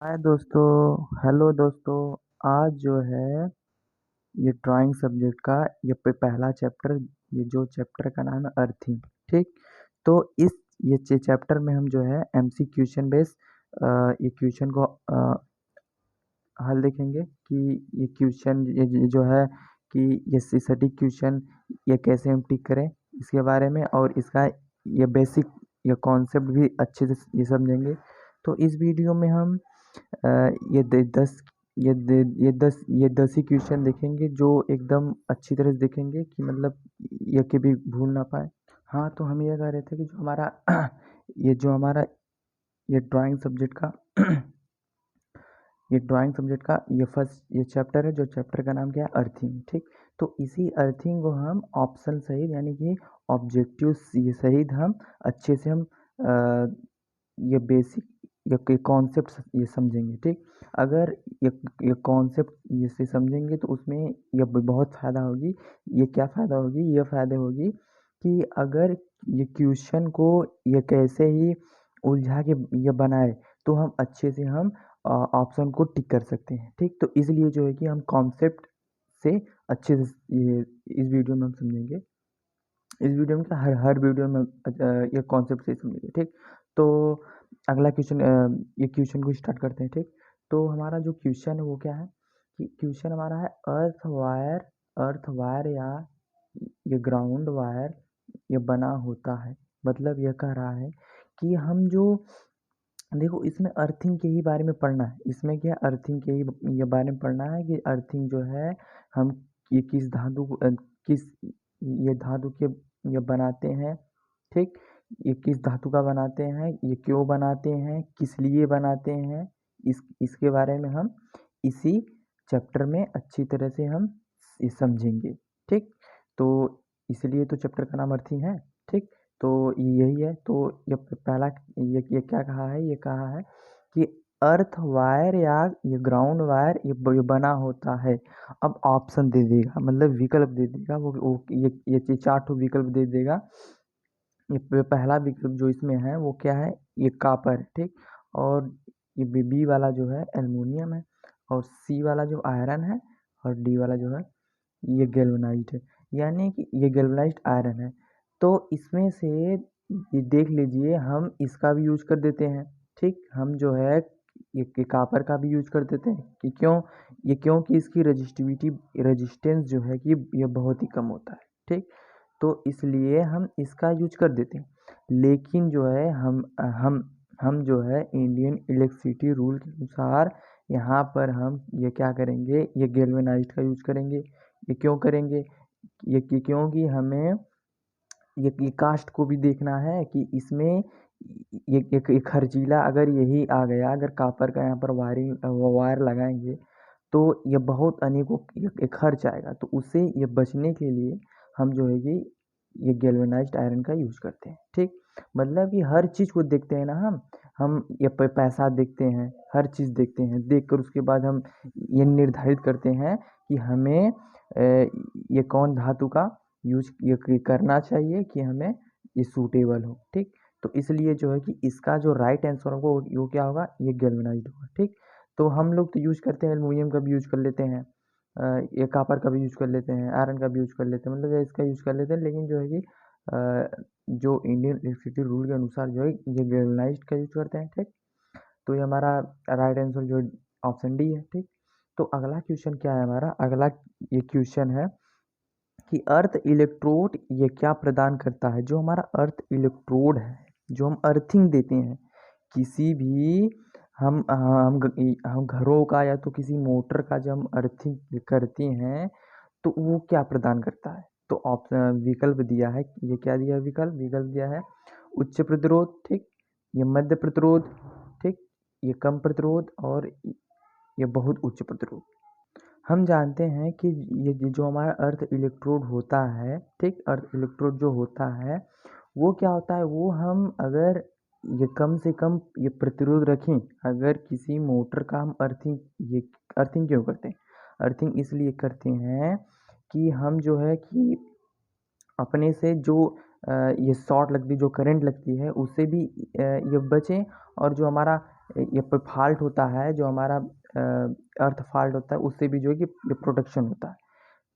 हाय दोस्तों। हेलो दोस्तों। आज जो है ये ड्राइंग सब्जेक्ट का ये पहला चैप्टर, ये जो चैप्टर का नाम है अर्थिंग। ठीक। तो इस ये चैप्टर में हम जो है एमसी क्वेश्चन बेस ये क्वेश्चन को हल देखेंगे कि ये क्वेश्चन ये जो है कि ये सटीक क्वेश्चन ये कैसे हम टिक करें इसके बारे में, और इसका ये बेसिक ये कॉन्सेप्ट भी अच्छे से ये समझेंगे। तो इस वीडियो में हम अ, ये दे- दस ये दस ही क्वेश्चन देखेंगे जो एकदम अच्छी तरह से देखेंगे कि मतलब ये कभी भूल ना पाए। हाँ, तो हम ये कह रहे थे कि जो हमारा ये जो हमारा ये ड्राइंग सब्जेक्ट का ये ड्राइंग सब्जेक्ट का ये फर्स्ट ये चैप्टर है, जो चैप्टर का नाम क्या है, अर्थिंग। ठीक। तो इसी अर्थिंग को हम ऑप्शन सहित यानी कि ऑब्जेक्टिव ये सहित हम अच्छे से हम ये बेसिक ये कॉन्सेप्ट ये समझेंगे। ठीक। अगर ये ये कॉन्सेप्ट ये से समझेंगे तो उसमें ये बहुत फ़ायदा होगी। ये क्या फ़ायदा होगी, ये फ़ायदा होगी कि अगर ये क्वेश्चन को ये कैसे ही उलझा के ये बनाए तो हम अच्छे से हम ऑप्शन को टिक कर सकते हैं। ठीक। तो इसलिए जो है कि हम कॉन्सेप्ट से अच्छे से ये इस वीडियो में हम समझेंगे। इस वीडियो में क्या, हर हर वीडियो में ये कॉन्सेप्ट से ही समझेंगे। ठीक। तो अगला क्वेश्चन, ये क्वेश्चन को स्टार्ट करते हैं। ठीक। तो हमारा जो क्वेश्चन है वो क्या है कि क्वेश्चन हमारा है अर्थ वायर या ये ग्राउंड वायर ये बना होता है। मतलब यह कह रहा है कि हम जो देखो इसमें अर्थिंग के ही बारे में पढ़ना है। इसमें क्या अर्थिंग के ही ये बारे में पढ़ना है कि अर्थिंग जो है हम ये किस धातु को किस ये धातु के ये बनाते हैं। ठीक। ये किस धातु का बनाते हैं, ये क्यों बनाते हैं, किस लिए बनाते हैं, इसके बारे में हम इसी चैप्टर में अच्छी तरह से हम ये समझेंगे। ठीक। तो इसलिए तो चैप्टर का नाम अर्थिंग है। ठीक। तो यही है। तो ये पहला ये क्या कहा है, ये कहा है कि अर्थ वायर या ये ग्राउंड वायर ये बना होता है। अब ऑप्शन दे देगा, मतलब विकल्प दे देगा। वो ये चार ठो विकल्प दे देगा। ये पहला विकल्प जो इसमें है वो क्या है, ये कापर। ठीक। और ये बी वाला जो है एल्युमिनियम है, और सी वाला जो आयरन है, और डी वाला जो है ये गैल्वेनाइज्ड है, यानी कि ये गैल्वेनाइज्ड आयरन है। तो इसमें से ये देख लीजिए, हम इसका भी यूज कर देते हैं। ठीक। हम जो है ये कापर का भी यूज कर देते हैं कि क्योंकि इसकी रेजिस्टेंस जो है कि ये बहुत ही कम होता है। ठीक। तो इसलिए हम इसका यूज कर देते हैं। लेकिन जो है हम जो है इंडियन इलेक्ट्रिसिटी रूल के अनुसार यहाँ पर हम ये क्या करेंगे, ये गैल्वेनाइज्ड का यूज करेंगे। ये क्यों करेंगे, क्योंकि हमें ये कास्ट को भी देखना है कि इसमें ये एक खर्चीला अगर यही आ गया, अगर कापर का यहाँ पर वायर लगाएंगे तो ये बहुत अनेकों ये खर्च आएगा। तो उससे ये बचने के लिए हम जो है कि ये गैल्वेनाइज्ड आयरन का यूज़ करते हैं। ठीक। मतलब कि हर चीज़ को देखते हैं ना, हम ये पैसा देखते हैं, हर चीज़ देखते हैं, देख कर उसके बाद हम ये निर्धारित करते हैं कि हमें ये कौन धातु का यूज ये करना चाहिए कि हमें ये सूटेबल हो। ठीक। तो इसलिए जो है कि इसका जो राइट आंसर होगा वो क्या होगा, ये गैल्वेनाइज्ड होगा। ठीक। तो हम लोग तो यूज करते हैं, एल्युमिनियम का भी यूज कर लेते हैं, ये कापर का भी यूज कर लेते हैं, आयरन का भी यूज कर लेते हैं, मतलब ये इसका यूज कर लेते हैं। लेकिन जो है कि जो इंडियन इलेक्ट्रिसिटी रूल के अनुसार जो है ये गैल्वेनाइज्ड का यूज करते हैं। ठीक। तो ये हमारा राइट आंसर जो ऑप्शन डी है। ठीक। तो अगला क्वेश्चन क्या है हमारा, अगला ये क्वेश्चन है कि अर्थ इलेक्ट्रोड ये क्या प्रदान करता है। जो हमारा अर्थ इलेक्ट्रोड है, जो हम अर्थिंग देते हैं किसी भी हम घरों का या तो किसी मोटर का जब हम अर्थिंग करते हैं तो वो क्या प्रदान करता है। तो ऑप्शन विकल्प दिया है, ये क्या दिया है, विकल्प दिया है उच्च प्रतिरोध। ठीक। ये मध्य प्रतिरोध। ठीक। ये कम प्रतिरोध, और ये बहुत उच्च प्रतिरोध। हम जानते हैं कि ये जो हमारा अर्थ इलेक्ट्रोड होता है, ठीक, अर्थ इलेक्ट्रोड जो होता है वो क्या होता है, वो हम अगर ये कम से कम ये प्रतिरोध रखें, अगर किसी मोटर का हम अर्थिंग क्यों करते हैं, अर्थिंग इसलिए करते हैं कि हम जो है कि अपने से जो ये शॉर्ट लगती, जो करंट लगती है उससे भी ये बचें, और जो हमारा ये फॉल्ट होता है जो हमारा अर्थ फॉल्ट होता है, उससे भी जो है कि ये प्रोटेक्शन होता है।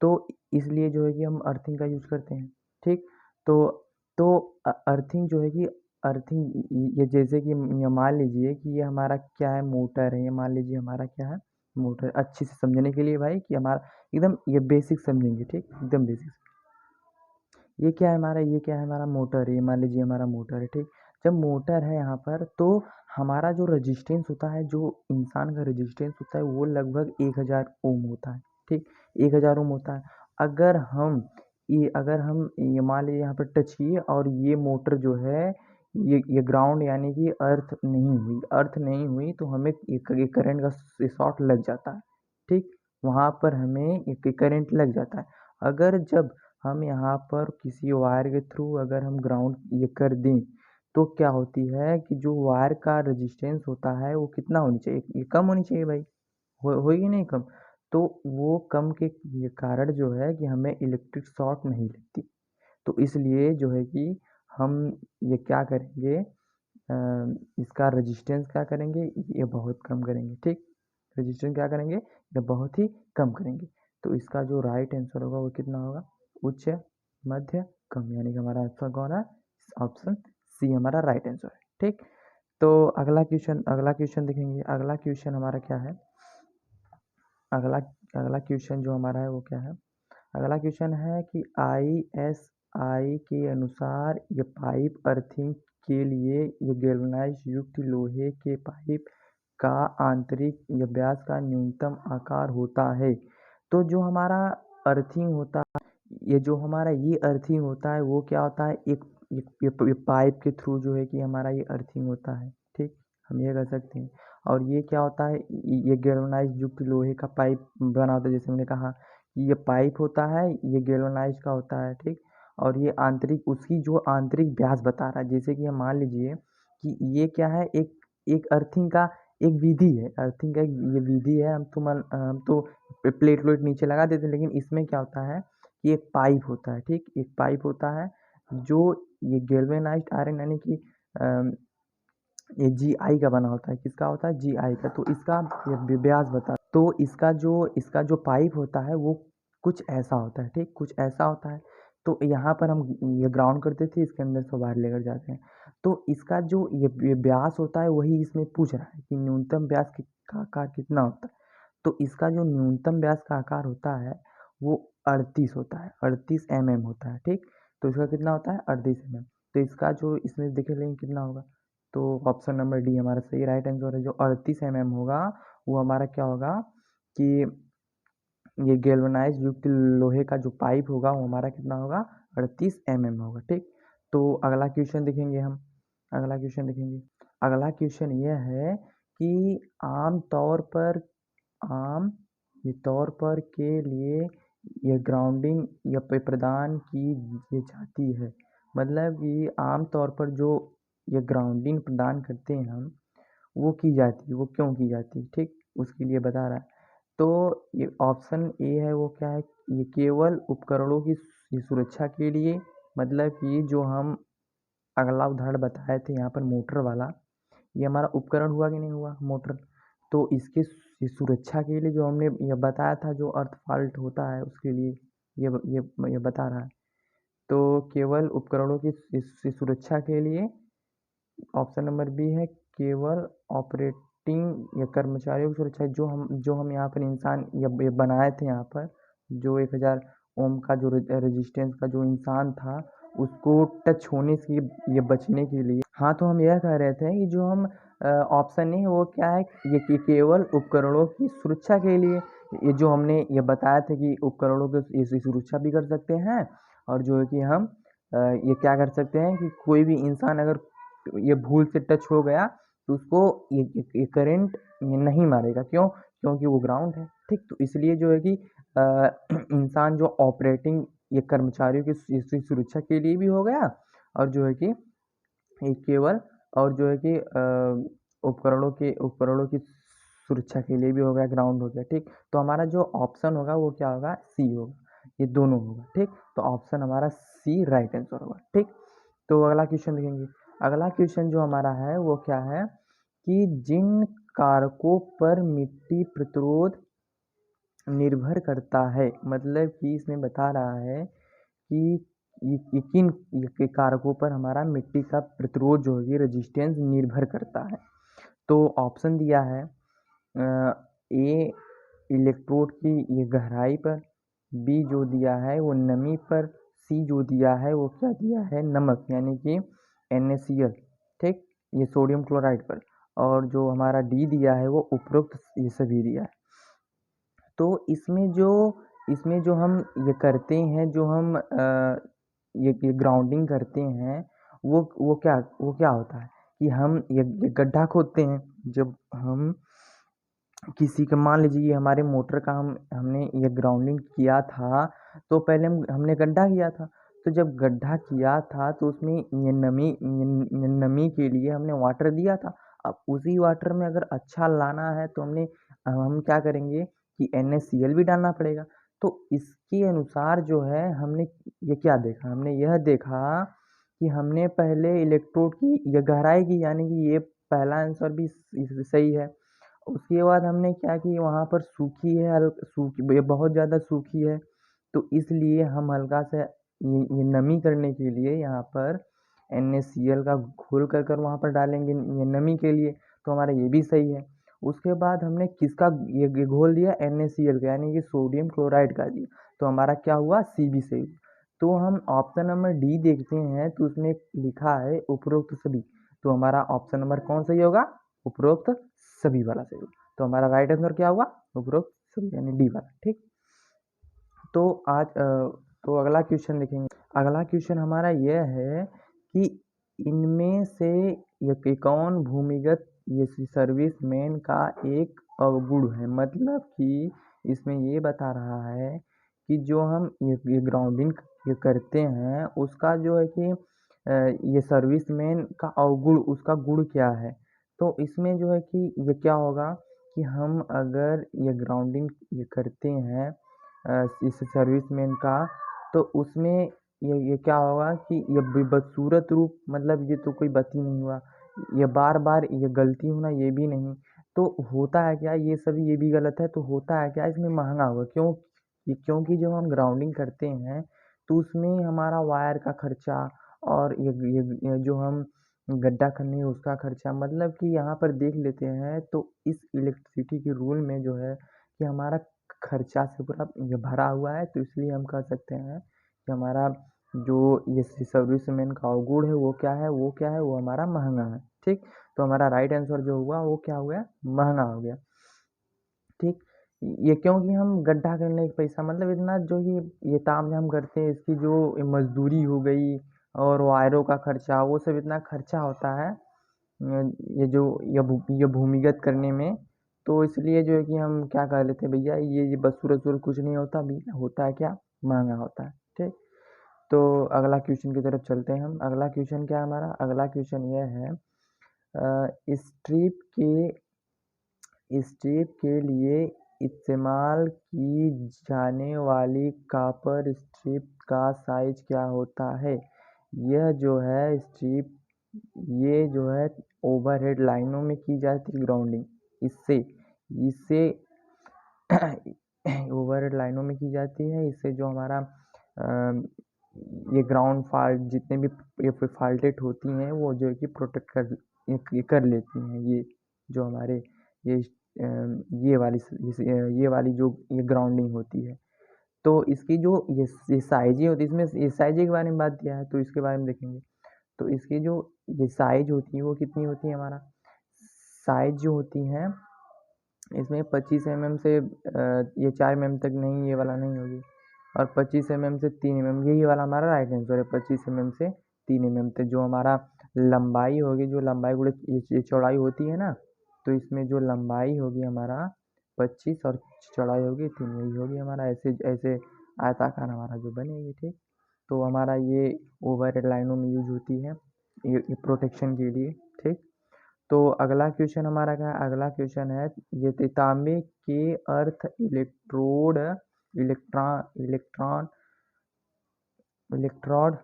तो इसलिए जो है कि हम अर्थिंग का यूज़ करते हैं। ठीक। तो अर्थिंग जो है कि अर्थिंग ये जैसे कि ये मान लीजिए कि ये हमारा क्या है, मोटर है। ये मान लीजिए हमारा क्या है, मोटर। अच्छे से समझने के लिए भाई कि हमारा एकदम ये बेसिक समझेंगे। ठीक, एकदम बेसिक। ये क्या है हमारा, ये क्या है हमारा, मोटर है। ये मान लीजिए हमारा मोटर है। ठीक। जब मोटर है यहाँ पर तो हमारा जो रेजिस्टेंस होता है, जो इंसान का रेजिस्टेंस होता है, वो लगभग 1000 ओम होता है। ठीक, 1000 ओम होता है। अगर हम ये मान लीजिए यहाँ पर टच किए और ये मोटर जो है, ये ग्राउंड यानी कि अर्थ नहीं हुई तो हमें ये करंट का शॉट लग जाता है। ठीक, वहाँ पर हमें एक करंट लग जाता है। अगर जब हम यहाँ पर किसी वायर के थ्रू अगर हम ग्राउंड ये कर दें, तो क्या होती है कि जो वायर का रेजिस्टेंस होता है वो कितना होनी चाहिए, ये कम होनी चाहिए भाई। होगी नहीं कम। तो वो कम के ये कारण जो है कि हमें इलेक्ट्रिक शॉक नहीं लगती। तो इसलिए जो है कि हम ये क्या करेंगे, इसका रेजिस्टेंस क्या करेंगे, ये बहुत कम करेंगे। ठीक, रेजिस्टेंस क्या करेंगे, ये बहुत ही कम करेंगे। तो इसका जो राइट आंसर होगा वो कितना होगा, उच्च, मध्य, कम। यानी कि हमारा आंसर कौन है, ऑप्शन सी हमारा राइट आंसर है। ठीक। तो अगला क्वेश्चन देखेंगे। अगला क्वेश्चन हमारा क्या है, अगला अगला क्वेश्चन जो हमारा है वो क्या है, अगला क्वेश्चन है कि आईएसआई के अनुसार ये पाइप अर्थिंग के लिए ये गैल्वेनाइज युक्त लोहे के पाइप का आंतरिक या व्यास का न्यूनतम आकार होता है। तो जो हमारा अर्थिंग होता है, ये जो हमारा ये अर्थिंग होता है वो क्या होता है, ये पाइप के थ्रू जो है कि हमारा ये अर्थिंग होता है। ठीक, हम ये कर सकते हैं। और ये क्या होता है, ये गैल्वेनाइज युक्त लोहे का पाइप बना होता है। जैसे हमने कहा कि ये पाइप होता है, ये गैल्वेनाइज का होता है। ठीक, और ये आंतरिक, उसकी जो आंतरिक व्यास बता रहा है। जैसे कि हम मान लीजिए कि ये क्या है, एक एक अर्थिंग का एक विधि है, अर्थिंग का एक ये विधि है। हम तो प्लेट व्लेट नीचे लगा देते हैं, लेकिन इसमें क्या होता है कि एक पाइप होता है। ठीक, एक पाइप होता है जो ये गैल्वेनाइज्ड आयरन यानी कि अम, ये जीआई का बना होता है। किसका होता है, जीआई का। तो इसका ये व्यास बता, तो इसका जो पाइप होता है वो कुछ ऐसा होता है। ठीक, कुछ ऐसा होता है। तो यहाँ पर हम ये ग्राउंड करते थे, इसके अंदर से वायर लेकर जाते हैं। तो इसका जो ये व्यास होता है वही इसमें पूछ रहा है कि न्यूनतम व्यास का आकार कितना होता है। तो इसका जो न्यूनतम व्यास का आकार होता है वो 38 होता है, 38 होता है। ठीक, तो इसका कितना होता है, 38 तो इसका जो इसमें देखे लेंगे कितना होगा, तो ऑप्शन नंबर डी हमारा सही राइट आंसर है। जो 38 होगा वो हमारा क्या होगा कि ये गैल्वेनाइज युक्त लोहे का जो पाइप होगा वो हमारा कितना होगा, 38 होगा। ठीक, तो अगला क्वेश्चन देखेंगे हम। अगला क्वेश्चन देखेंगे। अगला क्वेश्चन यह है कि आम तौर पर आम ये तौर पर के लिए ये ग्राउंडिंग या प्रदान की ये जाती है। मतलब कि आम तौर पर जो ये ग्राउंडिंग प्रदान करते हैं हम, वो की जाती है, वो क्यों की जाती है। ठीक, उसके लिए बता रहा है। तो ये ऑप्शन ए है वो क्या है, ये केवल उपकरणों की सुरक्षा के लिए। मतलब कि जो हम अगला उदाहरण बताए थे यहाँ पर मोटर वाला, ये हमारा उपकरण हुआ कि नहीं हुआ, मोटर। तो इसके सुरक्षा के लिए जो हमने ये बताया था, जो अर्थ फॉल्ट होता है उसके लिए ये बता रहा है। तो केवल उपकरणों की सुरक्षा के लिए ऑप्शन नंबर बी है, केवल ऑपरेटिंग या कर्मचारियों की सुरक्षा। जो हम यहाँ पर इंसान ये बनाए थे यहाँ पर, जो 1000 ओम का जो रेजिस्टेंस का जो इंसान था, उसको टच होने से ये बचने के लिए। हाँ, तो हम यह कह रहे थे कि जो हम ऑप्शन नहीं है वो क्या है, ये कि केवल उपकरणों की सुरक्षा के लिए। ये जो हमने ये बताया था कि उपकरणों की इसकी सुरक्षा भी कर सकते हैं, और जो है कि हम ये क्या कर सकते हैं कि कोई भी इंसान अगर ये भूल से टच हो गया तो उसको ये करंट ये नहीं मारेगा। क्यों, क्योंकि वो ग्राउंड है। ठीक, तो इसलिए जो है कि इंसान जो ऑपरेटिंग ये कर्मचारियों की इसकी सुरक्षा के लिए भी हो गया, और जो है कि ये केवल, और जो है कि उपकरणों की सुरक्षा के लिए भी हो गया, ग्राउंड हो गया। ठीक, तो हमारा जो ऑप्शन होगा वो क्या होगा, सी होगा। ये दोनों होगा। ठीक, तो ऑप्शन हमारा सी राइट आंसर होगा। ठीक, तो अगला क्वेश्चन देखेंगे। अगला क्वेश्चन जो हमारा है वो क्या है कि जिन कारकों पर मिट्टी प्रतिरोध निर्भर करता है, मतलब कि इसमें बता रहा है कि ये किन ये कारकों पर हमारा मिट्टी का प्रतिरोध जो है रेजिस्टेंस निर्भर करता है। तो ऑप्शन दिया है ए इलेक्ट्रोड की ये गहराई पर, बी जो दिया है वो नमी पर, सी जो दिया है वो क्या दिया है नमक यानी कि NaCl, ठीक, ये सोडियम क्लोराइड पर, और जो हमारा डी दिया है वो उपरोक्त ये सभी दिया है। तो इसमें जो हम ये करते हैं, जो हम ये ग्राउंडिंग करते हैं, वो क्या होता है कि हम ये गड्ढा खोदते हैं। जब हम किसी का मान लीजिए हमारे मोटर का हमने ये ग्राउंडिंग किया था, तो पहले हमने गड्ढा किया था। तो जब गड्ढा किया था तो उसमें ये नमी के लिए हमने वाटर दिया था। अब उसी वाटर में अगर अच्छा लाना है तो हम क्या करेंगे कि NaCl भी डालना पड़ेगा। तो इसके अनुसार जो है हमने ये क्या देखा, हमने यह देखा कि हमने पहले इलेक्ट्रोड की ये गहराई की, यानी कि ये पहला आंसर भी सही है। उसके बाद हमने क्या की, वहाँ पर सूखी है, सूखी, ये बहुत ज़्यादा सूखी है, तो इसलिए हम हल्का सा ये नमी करने के लिए यहाँ पर NaCl का घोल कर वहाँ पर डालेंगे ये नमी के लिए, तो हमारा ये भी सही है। उसके बाद हमने किसका ये घोल दिया, NaCl का, यानी कि सोडियम क्लोराइड का दिया, तो हमारा क्या हुआ, सी भी सही हुआ। तो हम ऑप्शन नंबर डी देखते हैं तो उसमें लिखा है उपरोक्त सभी, तो हमारा ऑप्शन नंबर कौन सही होगा, उपरोक्त सभी वाला सही होगा। तो हमारा राइट आंसर क्या हुआ, उपरोक्त सभी यानी डी वाला, ठीक। तो तो अगला क्वेश्चन देखेंगे। अगला क्वेश्चन हमारा यह है कि इनमें से ये कौन भूमिगत ये सर्विसमैन का एक अवगुण है, मतलब कि इसमें ये बता रहा है कि जो हम ये ग्राउंडिंग ये करते हैं उसका जो है कि ये सर्विसमैन का अवगुण, उसका गुण क्या है। तो इसमें जो है कि ये क्या होगा कि हम अगर ये ग्राउंडिंग ये करते हैं इस सर्विसमैन का, तो उसमें ये क्या होगा कि ये बदसूरत रूप, मतलब ये तो कोई बत्ती नहीं हुआ, ये बार बार ये गलती होना ये भी नहीं। तो होता है क्या, ये सभी ये भी गलत है, तो होता है क्या इसमें महंगा होगा, क्योंकि जब हम ग्राउंडिंग करते हैं तो उसमें हमारा वायर का खर्चा और ये जो हम गड्ढा करने उसका खर्चा, मतलब कि यहाँ पर देख लेते हैं तो इस इलेक्ट्रिसिटी के रूल में जो है कि हमारा खर्चा से पूरा ये भरा हुआ है, तो इसलिए हम कह सकते हैं कि हमारा जो ये सर्विसमैन का अवगुण है वो क्या है वो हमारा महंगा है, ठीक। तो हमारा राइट आंसर जो हुआ वो क्या हो गया, महंगा हो गया, ठीक। ये क्योंकि हम गड्ढा करने का पैसा, मतलब इतना जो ये तामझाम करते हैं, इसकी जो मजदूरी हो गई और वायरों का खर्चा, वो सब इतना खर्चा होता है ये जो ये भूमिगत करने में, तो इसलिए जो है कि हम क्या कह लेते हैं भैया ये बस सूरज कुछ नहीं होता भैया, होता है क्या, महंगा होता है, ठीक। तो अगला क्वेश्चन की तरफ चलते हैं हम। अगला क्वेश्चन क्या है हमारा, अगला क्वेश्चन यह है स्ट्रिप के लिए इस्तेमाल की जाने वाली कॉपर स्ट्रिप का साइज क्या होता है। यह जो है स्ट्रिप, ये जो है ओवरहेड लाइनों में की जाती है ग्राउंडिंग, इससे इससे ओवरहेड लाइनों में की जाती है, इससे जो हमारा ये ग्राउंड फॉल्ट जितने भी ये फॉल्टेड होती हैं वो जो है कि प्रोटेक्ट कर लेती हैं, ये जो हमारे ये ये वाली जो ये ग्राउंडिंग होती है। तो इसकी जो ये साइजें होती है, इसमें ये साइजें के बारे में बात किया है तो इसके बारे में देखेंगे। तो इसकी जो ये साइज होती है वो कितनी होती है, हमारा साइज जो होती है इसमें 25 mm से ये 4 mm तक नहीं, ये वाला नहीं होगी, और 25 mm से 3 mm, यही वाला हमारा राइट आंसर है। 25 mm से 3 mm तक जो हमारा लंबाई होगी, जो लंबाई गुणे ये चौड़ाई होती है ना, तो इसमें जो लंबाई होगी हमारा 25 और चौड़ाई होगी 3, यही होगी हमारा, ऐसे ऐसे आयताकार हमारा जो बनेगी, ठीक। तो हमारा ये ओवर लाइनों में यूज होती है ये प्रोटेक्शन के लिए, ठीक। तो अगला क्वेश्चन हमारा क्या है, अगला क्वेश्चन है ये तांबे के earth electrode electron electron electrode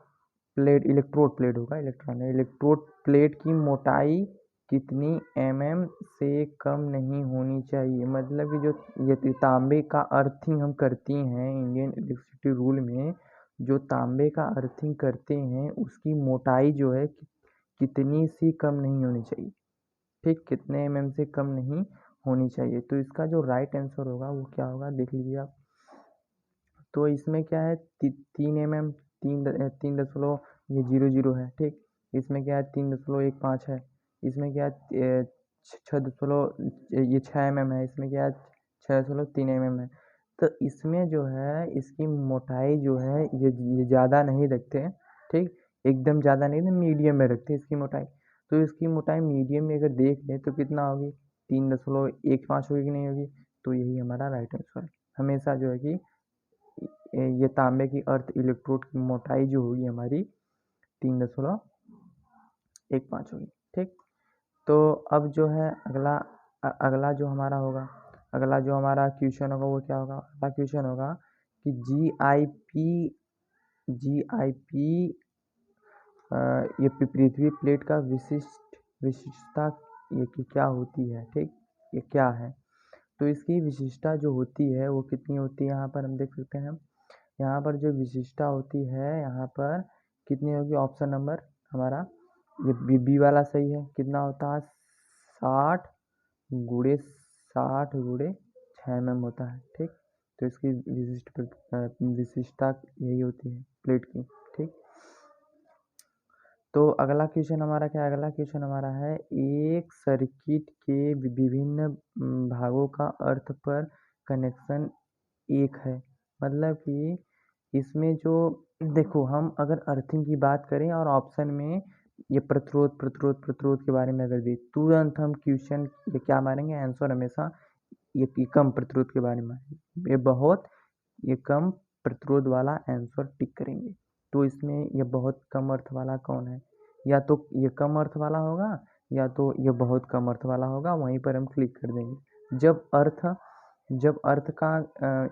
plate, electrode plate होगा, इलेक्ट्रॉन इलेक्ट्रोड प्लेट की मोटाई कितनी mm से कम नहीं होनी चाहिए। मतलब कि जो ये तांबे का अर्थिंग हम करती हैं इंडियन इलेक्ट्रिसिटी रूल में, जो तांबे का अर्थिंग करते हैं उसकी मोटाई जो है कितनी सी कम नहीं होनी चाहिए। ठीक, कितने mm से कम नहीं होनी चाहिए। तो इसका जो राइट आंसर होगा वो क्या होगा, देख लीजिए आप। तो इसमें क्या है, 3 mm, 3 दशमलव ये 00 है। ठीक, इसमें क्या है 3.15 है। इसमें क्या है 6 है। इसमें क्या है 6.3 है। तो इसमें जो है इसकी मोटाई जो है ये ज़्यादा नहीं रखते हैं। ठीक, एकदम ज़्यादा नहीं, मीडियम में रखते हैं इसकी मोटाई। तो इसकी मोटाई मीडियम में अगर देख लें तो कितना होगी, 3.15 होगी कि नहीं होगी। तो यही हमारा राइट आंसर है। हमेशा जो है कि ये तांबे की अर्थ इलेक्ट्रोड की मोटाई जो होगी हमारी 3.15 होगी। ठीक, तो अब जो है अगला जो हमारा होगा, अगला जो हमारा क्वेश्चन होगा वो क्या होगा। अगला क्वेश्चन होगा कि जी आई पी ये पृथ्वी प्लेट का विशिष्टता ये क्या होती है। ठीक, ये क्या है। तो इसकी विशिष्टता जो होती है वो कितनी होती है, यहाँ पर हम देख सकते हैं। यहाँ पर जो विशिष्टता होती है यहाँ पर कितनी होगी, ऑप्शन नंबर हमारा ये बी वाला सही है। कितना होता है, 60 × 60 × 6 mm होता है। ठीक, तो इसकी विशिष्टता यही होती है प्लेट की। ठीक, तो अगला क्वेश्चन हमारा क्या है, अगला क्वेश्चन हमारा है एक सर्किट के विभिन्न भागों का अर्थ पर कनेक्शन एक है। मतलब कि इसमें जो देखो, हम अगर अर्थिंग की बात करें और ऑप्शन में ये प्रतिरोध के बारे में अगर दे, तुरंत हम क्वेश्चन ये क्या मारेंगे, आंसर हमेशा ये कम प्रतिरोध के बारे में मारेंगे। ये कम प्रतिरोध वाला आंसर टिक करेंगे। तो इसमें ये बहुत कम अर्थ वाला कौन है, या तो ये कम अर्थ वाला होगा या तो ये बहुत कम अर्थ वाला होगा। वहीं पर हम क्लिक कर देंगे। जब अर्थ का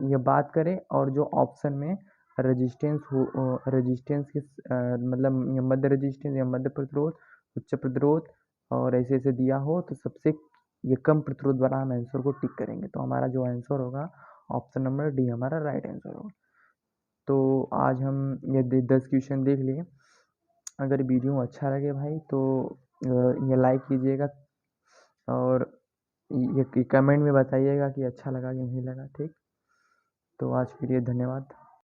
ये बात करें और जो ऑप्शन में रेजिस्टेंस के मतलब ये मध्य रेजिस्टेंस या मध्य प्रतिरोध, उच्च प्रतिरोध और ऐसे ऐसे दिया हो, तो सबसे ये कम प्रतिरोध वाला हम आंसर को टिक करेंगे। तो हमारा जो आंसर होगा ऑप्शन नंबर डी हमारा राइट आंसर होगा। तो आज हम ये 10 क्वेश्चन देख लिए। अगर वीडियो अच्छा लगे भाई तो ये लाइक कीजिएगा और ये कमेंट में बताइएगा कि अच्छा लगा कि नहीं लगा। ठीक, तो आज के लिए धन्यवाद।